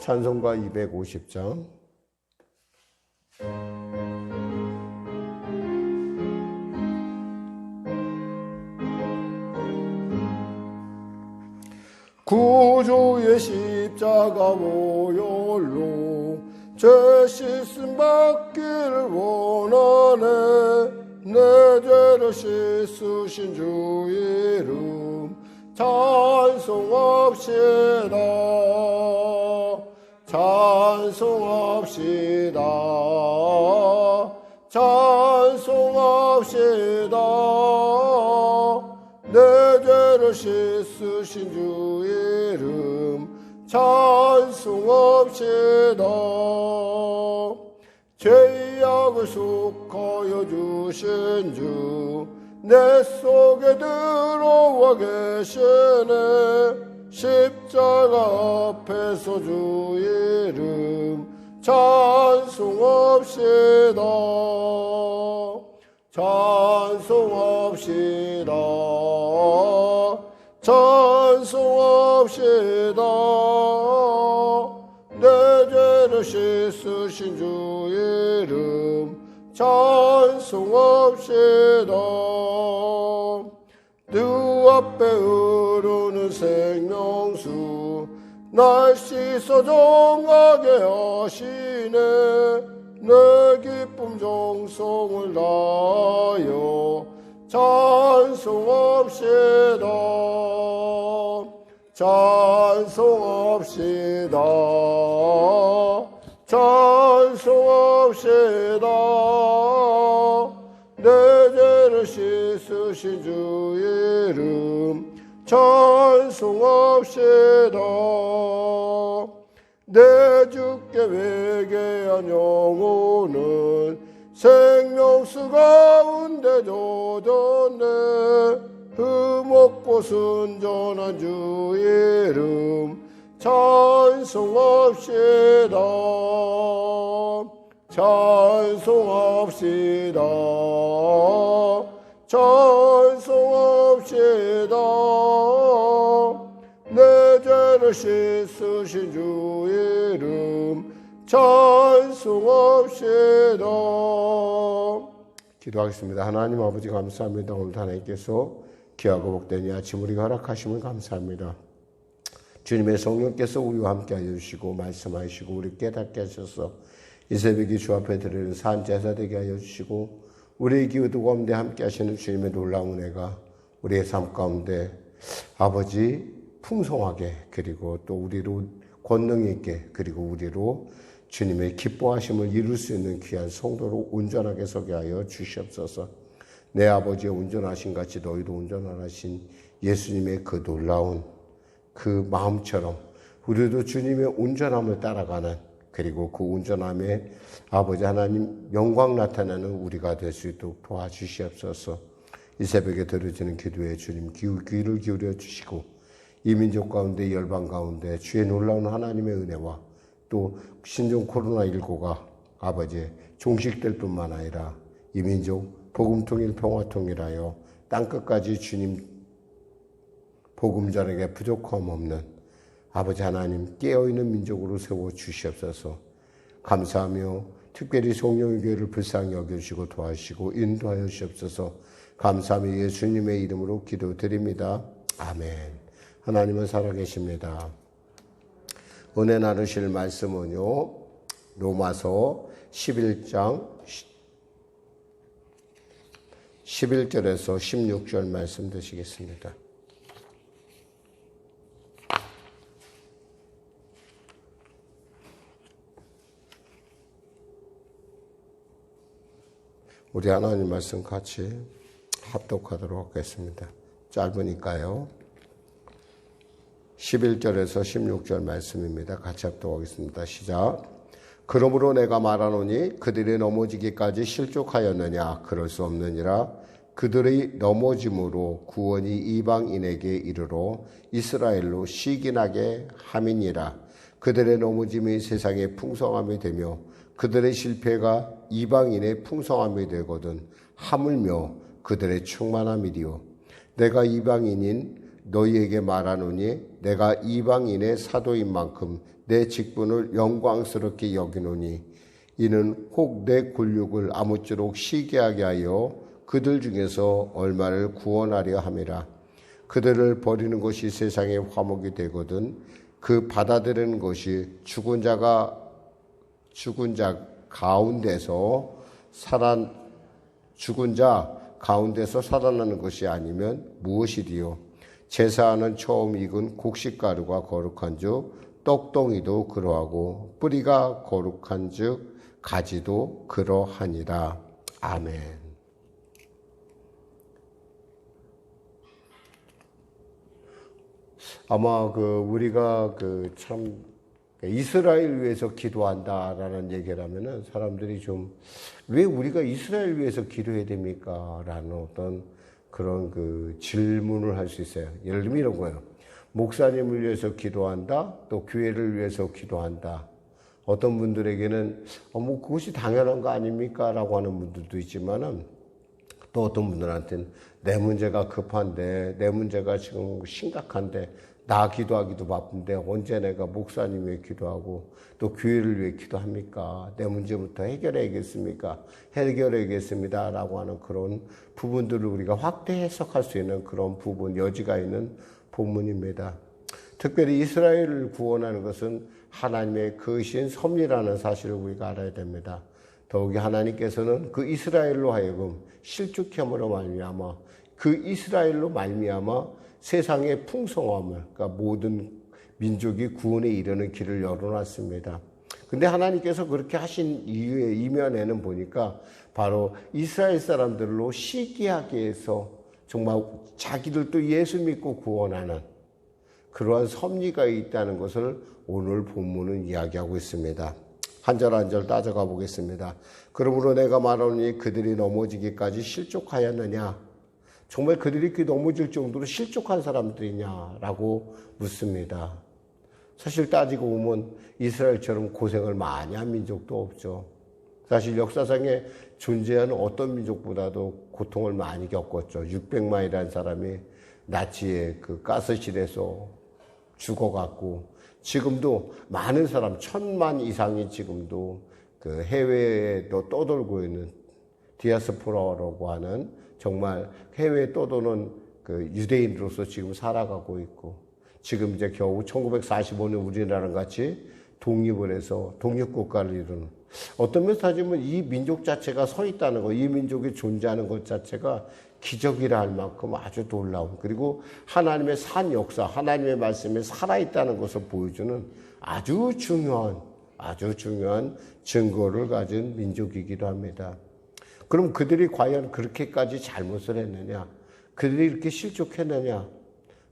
찬송가 250장. 구주의 십자가 보혈로 죄 씻음 받기를 원하네. 내 죄를 씻으신 주 이름 찬송합시다. 찬송합시다. 찬송합시다. 내 죄를 씻으신 주 이름 찬송합시다. 죄의 약을 속하여 주신 주 내 속에 들어와 계시네. 십자가 앞에서 주 이름 찬송합시다. 찬송합시다. 찬송합시다. 내 죄를 씻으신 주 이름 찬송합시다. 주 앞에 흐르는 생명수 날 씻어 정하게 하시네. 내 기쁨 정성을 다하여 찬송합시다. 찬송합시다. 찬송합시다. 내 죄를 씻으신 주 이름 찬송합시다. 내 주께 회개한 영혼은 생명수 가운데 젖었네. 흠없고 순전한 주 이름 찬송합시다. 찬송합시다. 찬송합시다. 내 죄를 씻으신 주 이름 찬송합시다. 기도하겠습니다. 하나님 아버지 감사합니다. 오늘 하나님께서 귀하고 복된 이 아침 우리가 허락하심을 감사합니다. 주님의 성령께서 우리와 함께 하여주시고 말씀하시고 우리 깨닫게 하셔서 이 새벽에 주 앞에 드리는 산 제사 되게 하여 주시고 우리의 기도 가운데 함께 하시는 주님의 놀라운 은혜가 우리의 삶 가운데 아버지 풍성하게 그리고 또 우리로 권능 있게 그리고 우리로 주님의 기뻐하심을 이룰 수 있는 귀한 성도로 온전하게 서게 하여 주시옵소서. 내 아버지의 온전하신 같이 너희도 온전하신 예수님의 그 놀라운 그 마음처럼 우리도 주님의 온전함을 따라가는 그리고 그 온전함에 아버지 하나님 영광 나타나는 우리가 될 수 있도록 도와주시옵소서. 이 새벽에 들어지는 기도에 주님 귀를 기울여 주시고 이 민족 가운데 열방 가운데 주의 놀라운 하나님의 은혜와 또 신종 코로나19가 아버지 종식될 뿐만 아니라 이 민족 복음통일 평화통일하여 땅끝까지 주님 복음 전에게 부족함 없는 아버지 하나님 깨어있는 민족으로 세워주시옵소서. 감사하며 특별히 성령의 교회를 불쌍히 여겨주시고 도와주시고 인도하여 주시옵소서. 감사하며 예수님의 이름으로 기도드립니다. 아멘. 하나님은 살아계십니다. 은혜 나누실 말씀은요 로마서 11장 11절에서 16절 말씀 되시겠습니다. 우리 하나님 말씀 같이 합독하도록 하겠습니다. 짧으니까요. 11절에서 16절 말씀입니다. 같이 합독하겠습니다. 시작. 그러므로 내가 말하노니 그들이 넘어지기까지 실족하였느냐? 그럴 수 없느니라. 그들의 넘어짐으로 구원이 이방인에게 이르러 이스라엘로 시기나게 함이니라. 그들의 넘어짐이 세상의 풍성함이 되며 그들의 실패가 이방인의 풍성함이 되거든 하물며 그들의 충만함이리요. 내가 이방인인 너희에게 말하노니 내가 이방인의 사도인 만큼 내 직분을 영광스럽게 여기노니 이는 혹 내 굴욕을 아무쪼록 시기하게 하여 그들 중에서 얼마를 구원하려 함이라. 그들을 버리는 것이 세상의 화목이 되거든 그 받아들이는 것이 죽은 자 가운데서 살아나는 것이 아니면 무엇이디요. 제사하는 처음 익은 곡식가루가 거룩한즉 떡덩이도 그러하고 뿌리가 거룩한즉 가지도 그러하니라. 아멘. 아마 우리가 참 이스라엘 위해서 기도한다라는 얘기를 하면은 사람들이 좀 왜 우리가 이스라엘 위해서 기도해야 됩니까? 라는 어떤 그런 질문을 할 수 있어요. 예를 들면 이런 거예요. 목사님을 위해서 기도한다, 또 교회를 위해서 기도한다. 어떤 분들에게는 뭐 그것이 당연한 거 아닙니까? 라고 하는 분들도 있지만은 또 어떤 분들한테는 내 문제가 급한데, 내 문제가 지금 심각한데, 나 기도하기도 바쁜데 언제 내가 목사님 위해 기도하고 또 교회를 위해 기도합니까? 내 문제부터 해결해야겠습니까? 해결해야겠습니다. 라고 하는 그런 부분들을 우리가 확대 해석할 수 있는 그런 부분, 여지가 있는 본문입니다. 특별히 이스라엘을 구원하는 것은 하나님의 크신 섭리라는 사실을 우리가 알아야 됩니다. 더욱이 하나님께서는 그 이스라엘로 하여금 실족함으로 말미암아 그 이스라엘로 말미암아 세상의 풍성함을, 그러니까 모든 민족이 구원에 이르는 길을 열어놨습니다. 근데 하나님께서 그렇게 하신 이유의 이면에는 보니까 바로 이스라엘 사람들로 시기하게 해서 정말 자기들도 예수 믿고 구원하는 그러한 섭리가 있다는 것을 오늘 본문은 이야기하고 있습니다. 한 절 한 절 따져가 보겠습니다. 그러므로 내가 말하노니 그들이 넘어지기까지 실족하였느냐? 정말 그들이 넘어질 정도로 실족한 사람들이냐라고 묻습니다. 사실 따지고 보면 이스라엘처럼 고생을 많이 한 민족도 없죠. 사실 역사상에 존재하는 어떤 민족보다도 고통을 많이 겪었죠. 600만이라는 사람이 나치의 가스실에서 죽어갔고 지금도 많은 사람 1000만 이상이 지금도 해외에 떠돌고 있는 디아스포라라고 하는 정말 해외에 떠도는 유대인으로서 지금 살아가고 있고 지금 이제 겨우 1945년 우리나라랑 같이 독립을 해서 독립국가를 이루는 어떤 면에서 따지면 이 민족 자체가 서 있다는 것, 이 민족이 존재하는 것 자체가 기적이라 할 만큼 아주 놀라운 그리고 하나님의 산 역사, 하나님의 말씀에 살아있다는 것을 보여주는 아주 중요한 증거를 가진 민족이기도 합니다. 그럼 그들이 과연 그렇게까지 잘못을 했느냐? 그들이 이렇게 실족했느냐?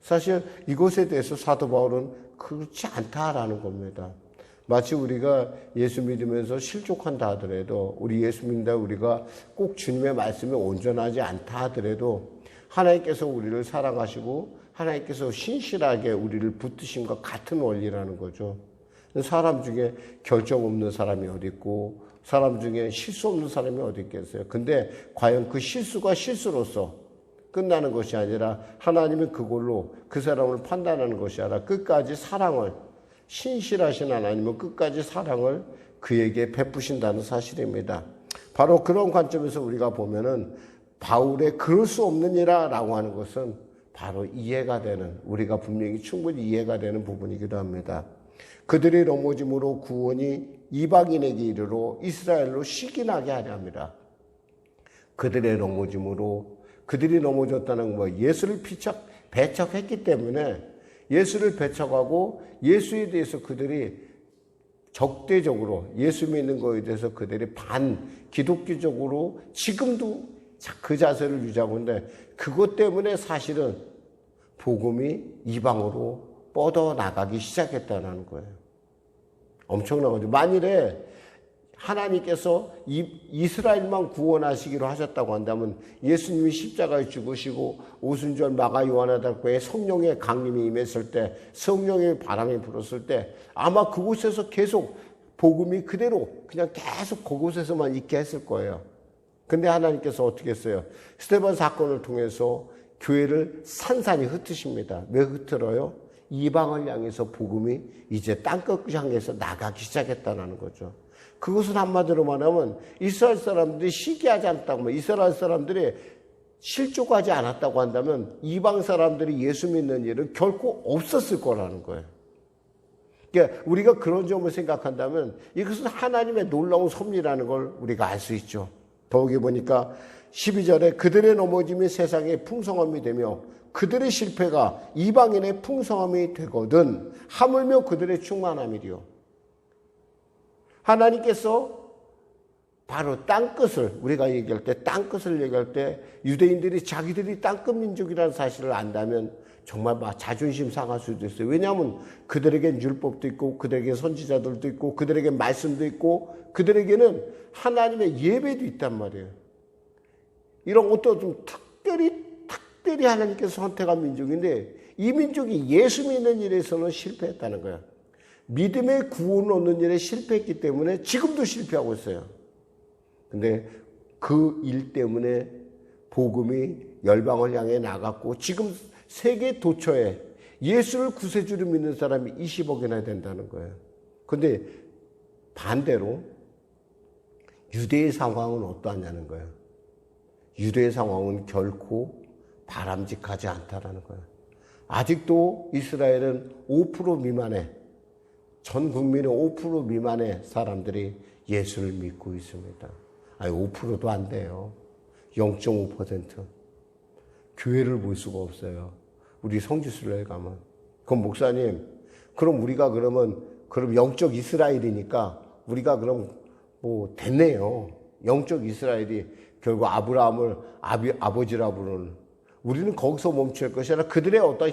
사실 이것에 대해서 사도 바울은 그렇지 않다라는 겁니다. 마치 우리가 예수 믿으면서 실족한다 하더라도 우리 예수 믿는다 우리가 꼭 주님의 말씀에 온전하지 않다 하더라도 하나님께서 우리를 사랑하시고 하나님께서 신실하게 우리를 붙드신 것 같은 원리라는 거죠. 사람 중에 결정 없는 사람이 어디 있고 사람 중에 실수 없는 사람이 어디 있겠어요. 근데 과연 그 실수가 실수로서 끝나는 것이 아니라 하나님은 그걸로 그 사람을 판단하는 것이 아니라 끝까지 사랑을 신실하신 하나님은 끝까지 사랑을 그에게 베푸신다는 사실입니다. 바로 그런 관점에서 우리가 보면은 바울의 그럴 수 없느니라 라고 하는 것은 바로 이해가 되는 우리가 분명히 충분히 이해가 되는 부분이기도 합니다. 그들이 넘어짐으로 구원이 이방인에게 이르러 이스라엘로 시기나게 하려 합니다. 그들의 넘어짐으로 그들이 넘어졌다는 건 예수를 배척했기 때문에 예수를 배척하고 예수에 대해서 그들이 적대적으로 예수 믿는 것에 대해서 그들이 기독교적으로 지금도 그 자세를 유지하고 있는데 그것 때문에 사실은 복음이 이방으로 뻗어나가기 시작했다는 거예요. 엄청난 거죠. 만일에 하나님께서 이스라엘만 구원하시기로 하셨다고 한다면 예수님이 십자가에 죽으시고 오순절 마가 요하나다교에 성령의 강림이 임했을 때 성령의 바람이 불었을 때 아마 그곳에서 계속 복음이 그대로 그냥 계속 그곳에서만 있게 했을 거예요. 근데 하나님께서 어떻게 했어요? 스데반 사건을 통해서 교회를 산산이 흩으십니다. 왜 흩어요? 이방을 향해서 복음이 이제 땅끝을 향해서 나가기 시작했다는 거죠. 그것은 한마디로 말하면 이스라엘 사람들이 시기하지 않다고, 이스라엘 사람들이 실족하지 않았다고 한다면 이방 사람들이 예수 믿는 일은 결코 없었을 거라는 거예요. 그러니까 우리가 그런 점을 생각한다면 이것은 하나님의 놀라운 섭리라는 걸 우리가 알 수 있죠. 더욱이 보니까 12절에 그들의 넘어짐이 세상의 풍성함이 되며 그들의 실패가 이방인의 풍성함이 되거든 하물며 그들의 충만함이리요. 하나님께서 바로 땅끝을, 우리가 얘기할 때 땅끝을 얘기할 때 유대인들이 자기들이 땅끝 민족이라는 사실을 안다면 정말 막 자존심 상할 수도 있어요. 왜냐하면 그들에겐 율법도 있고 그들에게 선지자들도 있고 그들에게 말씀도 있고 그들에게는 하나님의 예배도 있단 말이에요. 이런 것도 좀 특별히 하나님께서 선택한 민족인데 이 민족이 예수 믿는 일에서는 실패했다는 거예요. 믿음의 구원을 얻는 일에 실패했기 때문에 지금도 실패하고 있어요. 근데 그 일 때문에 복음이 열방을 향해 나갔고 지금 세계 도처에 예수를 구세주로 믿는 사람이 20억이나 된다는 거예요. 근데 반대로 유대의 상황은 어떠하냐는 거예요. 유대의 상황은 결코 바람직하지 않다라는 거예요. 아직도 이스라엘은 5% 미만의, 전 국민의 5% 미만의 사람들이 예수를 믿고 있습니다. 아니 5%도 안 돼요. 0.5%. 교회를 볼 수가 없어요. 우리 성지순례 가면. 그럼 목사님, 그럼 우리가 그럼 영적 이스라엘이니까 우리가 그럼 뭐 됐네요. 영적 이스라엘이 결국 아브라함을 아버지라 부르는, 우리는 거기서 멈출 것이 아니라 그들의 어떤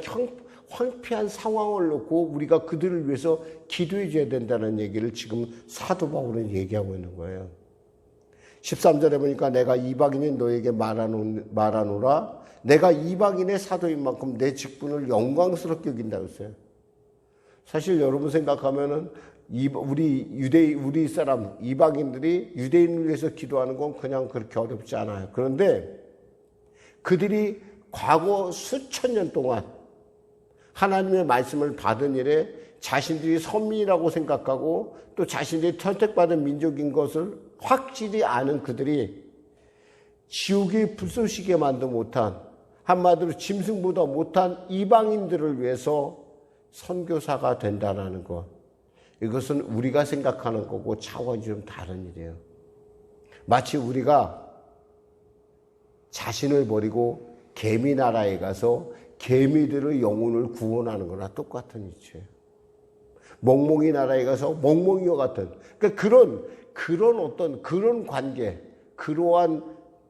황폐한 상황을 놓고 우리가 그들을 위해서 기도해 줘야 된다는 얘기를 지금 사도 바울은 얘기하고 있는 거예요. 13절에 보니까 내가 이방인인 너에게 말하노라 내가 이방인의 사도인 만큼 내 직분을 영광스럽게 여긴다고 했어요. 사실 여러분 생각하면은 우리 사람 이방인들이 유대인을 위해서 기도하는 건 그냥 그렇게 어렵지 않아요. 그런데 그들이 과거 수천 년 동안 하나님의 말씀을 받은 일에 자신들이 선민이라고 생각하고 또 자신들이 선택받은 민족인 것을 확실히 아는 그들이 지옥의 불쏘시개만도 못한, 한마디로 짐승보다 못한 이방인들을 위해서 선교사가 된다는 것. 이것은 우리가 생각하는 거고 차원이 좀 다른 일이에요. 마치 우리가 자신을 버리고 개미 나라에 가서 개미들의 영혼을 구원하는 거나 똑같은 이치예요. 멍멍이 나라에 가서 멍멍이와 같은, 그러니까 그런 관계, 그러한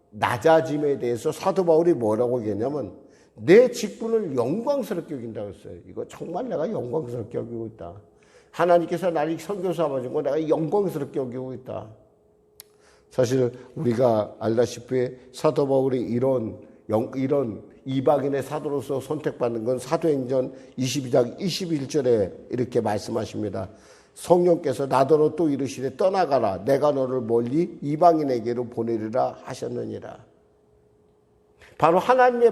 낮아짐에 대해서 사도 바울이 뭐라고 얘기했냐면 내 직분을 영광스럽게 여긴다고 했어요. 이거 정말 내가 영광스럽게 여기고 있다. 하나님께서 나를 선교사 받은 거 내가 영광스럽게 여기고 있다. 사실 우리가 알다시피 사도 바울이 이런 이방인의 사도로서 선택받는 건 사도행전 22장 21절에 이렇게 말씀하십니다. 성령께서 나더러 또 이르시되 떠나가라 내가 너를 멀리 이방인에게로 보내리라 하셨느니라. 바로 하나님의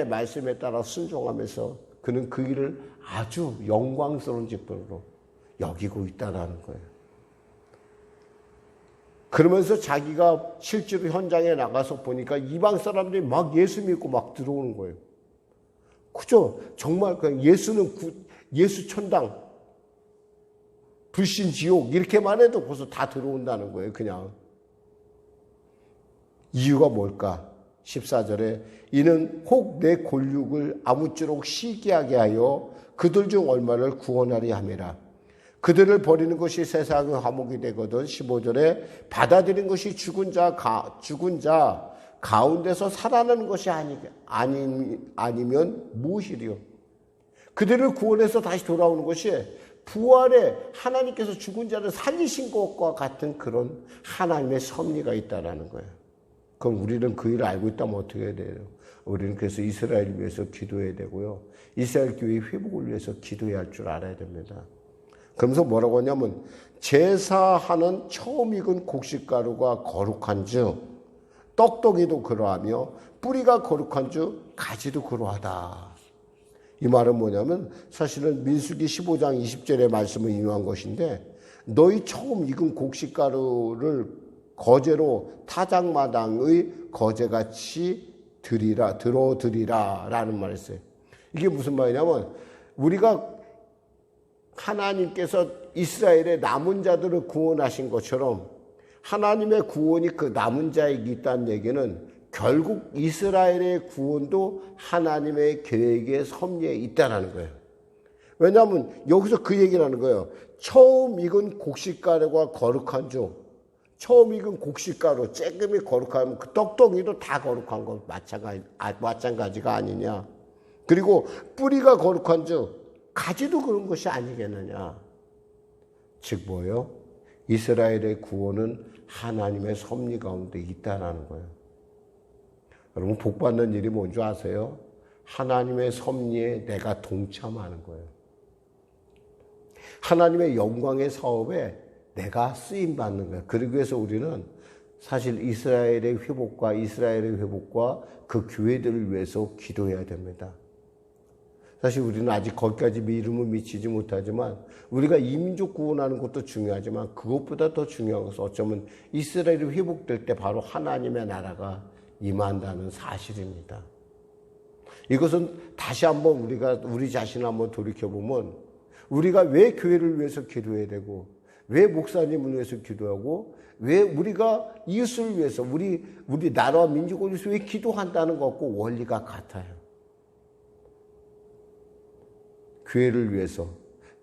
말씀에 따라 순종하면서 그는 그 일을 아주 영광스러운 직분으로 여기고 있다는 거예요. 그러면서 자기가 실제로 현장에 나가서 보니까 이방 사람들이 막 예수 믿고 막 들어오는 거예요. 그죠? 정말 예수는 예수 천당, 불신 지옥 이렇게만 해도 벌써 다 들어온다는 거예요. 그냥. 이유가 뭘까? 14절에 이는 혹 내 골육을 아무쪼록 시기하게 하여 그들 중 얼마를 구원하리 함이라. 그들을 버리는 것이 세상의 화목이 되거든. 15절에 받아들인 것이 죽은 자 가운데서 살아나는 것이 아니면 무엇이리요. 그들을 구원해서 다시 돌아오는 것이 부활에 하나님께서 죽은 자를 살리신 것과 같은 그런 하나님의 섭리가 있다라는 거예요. 그럼 우리는 그 일을 알고 있다면 어떻게 해야 돼요? 우리는 그래서 이스라엘을 위해서 기도해야 되고요. 이스라엘 교회의 회복을 위해서 기도해야 할 줄 알아야 됩니다. 그러면서 뭐라고 하냐면 제사하는 처음 익은 곡식가루가 거룩한즉 떡덩이도 그러하며 뿌리가 거룩한 주 가지도 그러하다. 이 말은 뭐냐면 사실은 민수기 15장 20절의 말씀을 인용한 것인데 너희 처음 익은 곡식가루를 거제로 타작마당의 거제같이 들어드리라 라는 말을 했어요. 이게 무슨 말이냐면 우리가 하나님께서 이스라엘의 남은 자들을 구원하신 것처럼 하나님의 구원이 그 남은 자에게 있다는 얘기는 결국 이스라엘의 구원도 하나님의 계획의 섭리에 있다는 거예요. 왜냐하면 여기서 그 얘기를 하는 거예요. 처음 익은 곡식가루가 거룩한 주, 처음 익은 곡식가루 쬐끔이 거룩하면 그 떡덩이도 다 거룩한 것 마찬가지가 아니냐. 그리고 뿌리가 거룩한 주, 가지도 그런 것이 아니겠느냐. 즉 뭐예요? 이스라엘의 구원은 하나님의 섭리 가운데 있다라는 거예요. 여러분 복 받는 일이 뭔지 아세요? 하나님의 섭리에 내가 동참하는 거예요. 하나님의 영광의 사업에 내가 쓰임 받는 거예요. 그러기 위해서 우리는 사실 이스라엘의 회복과 그 교회들을 위해서 기도해야 됩니다. 사실 우리는 아직 거기까지 이름을 미치지 못하지만 우리가 이민족 구원하는 것도 중요하지만 그것보다 더 중요한 것은 어쩌면 이스라엘이 회복될 때 바로 하나님의 나라가 임한다는 사실입니다. 이것은 다시 한번 우리 자신을 한번 돌이켜보면 우리가 왜 교회를 위해서 기도해야 되고 왜 목사님을 위해서 기도하고 왜 우리가 이웃을 위해서 우리 나라와 민족을 위해서 왜 기도한다는 것과 원리가 같아요. 교회를 위해서.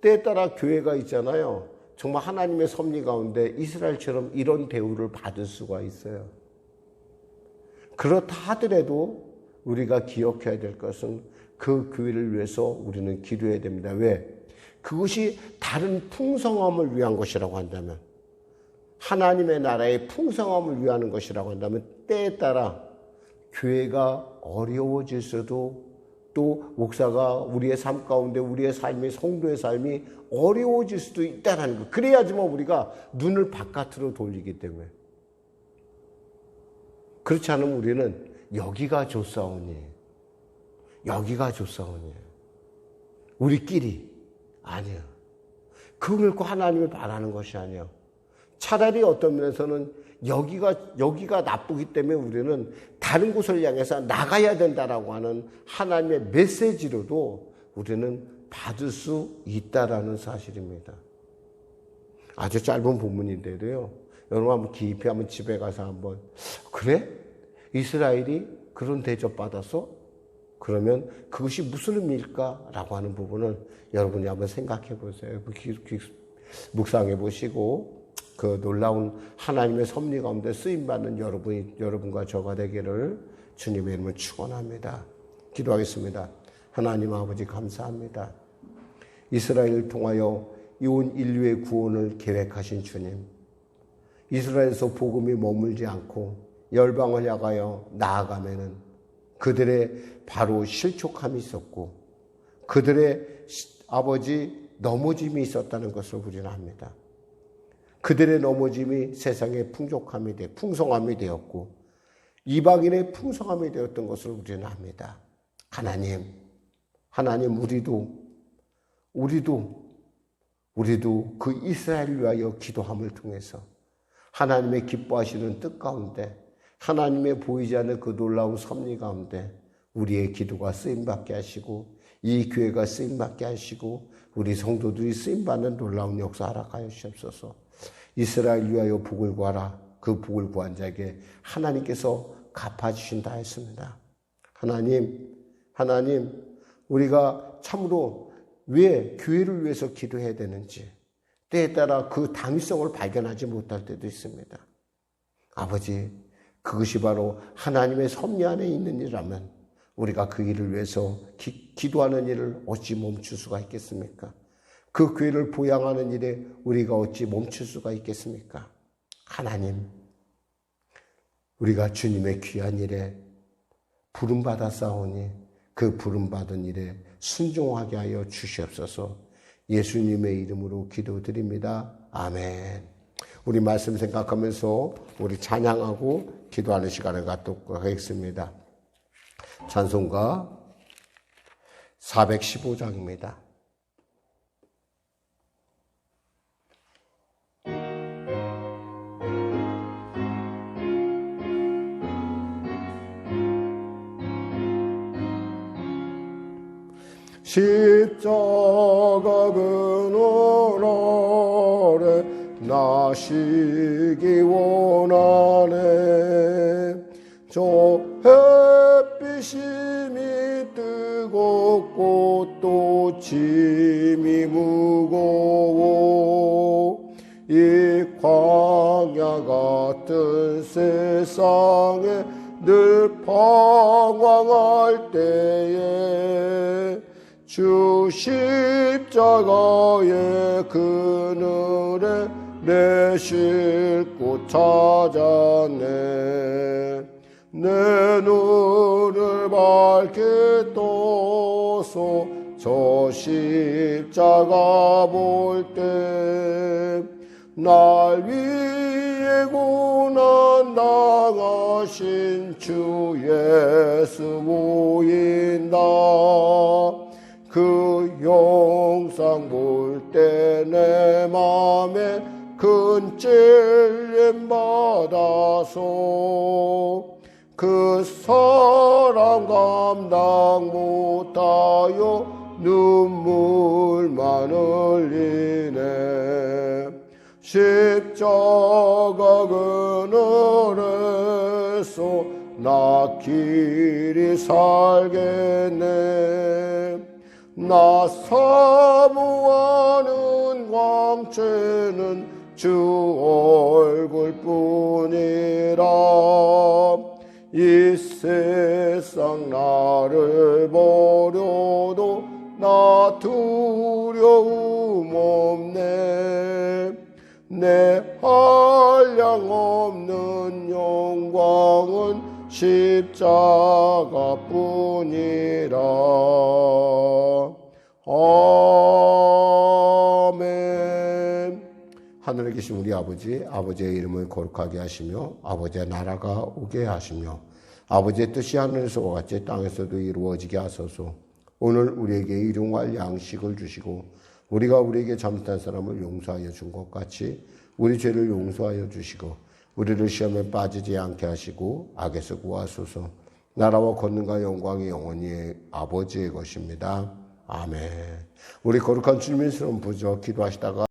때에 따라 교회가 있잖아요. 정말 하나님의 섭리 가운데 이스라엘처럼 이런 대우를 받을 수가 있어요. 그렇다 하더라도 우리가 기억해야 될 것은 그 교회를 위해서 우리는 기도해야 됩니다. 왜? 그것이 다른 풍성함을 위한 것이라고 한다면, 하나님의 나라의 풍성함을 위하는 것이라고 한다면 때에 따라 교회가 어려워질 수도, 또 목사가 우리의 삶 가운데 우리의 삶이, 성도의 삶이 어려워질 수도 있다는 것. 그래야지만 우리가 눈을 바깥으로 돌리기 때문에. 그렇지 않으면 우리는 여기가 좋사오니 우리끼리 아니야. 그걸 갖고 하나님을 바라는 것이 아니야. 차라리 어떤 면에서는 여기가 나쁘기 때문에 우리는 다른 곳을 향해서 나가야 된다라고 하는 하나님의 메시지로도 우리는 받을 수 있다라는 사실입니다. 아주 짧은 본문인데도요. 여러분 한번 깊이 한번 집에 가서 한번 그래? 이스라엘이 그런 대접 받았어? 그러면 그것이 무슨 의미일까라고 하는 부분을 여러분이 한번 생각해 보세요. 묵상해 보시고 그 놀라운 하나님의 섭리 가운데 쓰임받는 여러분과 저가 되기를 주님의 이름으로 축원합니다. 기도하겠습니다. 하나님 아버지 감사합니다. 이스라엘을 통하여 온 인류의 구원을 계획하신 주님. 이스라엘에서 복음이 머물지 않고 열방을 향하여 나아가면은 그들의 바로 실족함이 있었고 그들의 아버지 넘어짐이 있었다는 것을 우리는 압니다. 그들의 넘어짐이 세상의 풍성함이 되었고 이방인의 풍성함이 되었던 것을 우리는 압니다. 하나님 우리도 그 이스라엘을 위하여 기도함을 통해서 하나님의 기뻐하시는 뜻 가운데 하나님의 보이지 않는 그 놀라운 섭리 가운데 우리의 기도가 쓰임받게 하시고 이 교회가 쓰임받게 하시고 우리 성도들이 쓰임받는 놀라운 역사 허락하여 주시옵소서. 이스라엘 위하여 복을 구하라. 그 복을 구한 자에게 하나님께서 갚아주신다 했습니다. 하나님 우리가 참으로 왜 교회를 위해서 기도해야 되는지 때에 따라 그 당위성을 발견하지 못할 때도 있습니다. 아버지, 그것이 바로 하나님의 섭리 안에 있는 일이라면 우리가 그 일을 위해서 기도하는 일을 어찌 멈출 수가 있겠습니까? 그 교회를 보양하는 일에 우리가 어찌 멈출 수가 있겠습니까? 하나님, 우리가 주님의 귀한 일에 부름받아 싸우니 그 부름받은 일에 순종하게 하여 주시옵소서. 예수님의 이름으로 기도드립니다. 아멘. 우리 말씀 생각하면서 우리 찬양하고 기도하는 시간을 갖도록 하겠습니다. 찬송가 415장입니다. 십자가 그늘 아래 나시기 원하네. 저 햇빛이 뜨겁고 또 짐이 무거워 이 광야 같은 세상에 늘 방황할 때에 주 십자가의 그늘에 내 쉴 곳 찾았네. 내 눈을 밝게 떠서 저 십자가 볼 때 날 위해 고난 당하신 주 예수 보인다. 그 영상 볼 때 내 맘에 큰 찔림 받아서 그 사랑 감당 못하여 눈물만 흘리네. 십자가 그늘에서 나 길이 살겠네. 나 사모하는 광채는 주 얼굴뿐이라. 이 세상 나를 버려도 나 두려움 없네. 내 한량 없는 영광은 십자가뿐이라. 아멘. 하늘에 계신 우리 아버지, 아버지의 이름을 거룩하게 하시며 아버지의 나라가 오게 하시며 아버지의 뜻이 하늘에서와 같이 땅에서도 이루어지게 하소서. 오늘 우리에게 일용할 양식을 주시고 우리가 우리에게 잘못한 사람을 용서하여 준 것 같이 우리 죄를 용서하여 주시고 우리를 시험에 빠지지 않게 하시고 악에서 구하소서. 나라와 권능과 영광이 영원히 아버지의 것입니다. 아멘. 우리 거룩한 주님의 이름 부르짖어 기도하시다가